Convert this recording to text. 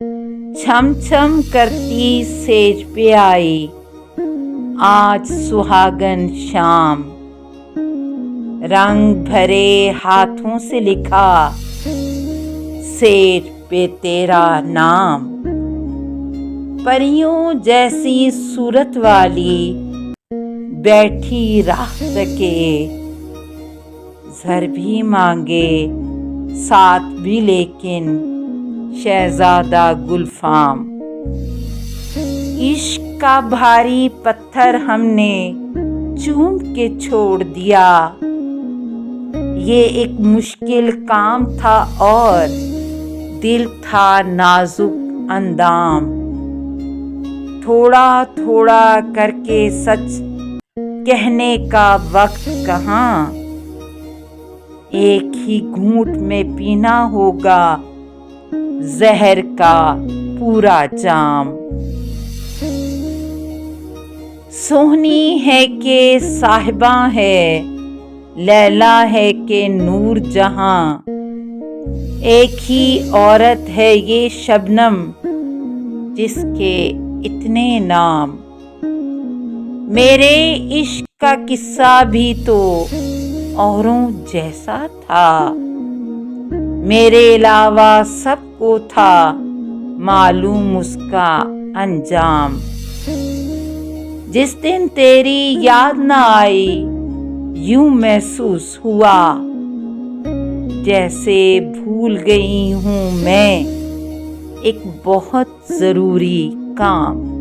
छम छम करती सेज पे आई आज सुहागन शाम, रंग भरे हाथों से लिखा सेज पे तेरा नाम। परियों जैसी सूरत वाली बैठी राह तके, ज़र भी मांगे साथ भी लेकिन शहजादा गुलफाम। इश्क का भारी पत्थर हमने चूम के छोड़ दिया, ये एक मुश्किल काम था और दिल था नाजुक अंदाम। थोड़ा थोड़ा करके सच कहने का वक्त कहाँ, एक ही घूंट में पीना होगा जहर का पूरा जाम। सोहनी है के साहिबा है, लैला है के नूर जहां, एक ही औरत है ये शबनम जिसके इतने नाम। मेरे इश्क का किस्सा भी तो औरों जैसा था, मेरे अलावा सबको था मालूम उसका अंजाम। जिस दिन तेरी याद न आई यूं महसूस हुआ, जैसे भूल गई हूँ मैं एक बहुत ज़रूरी काम।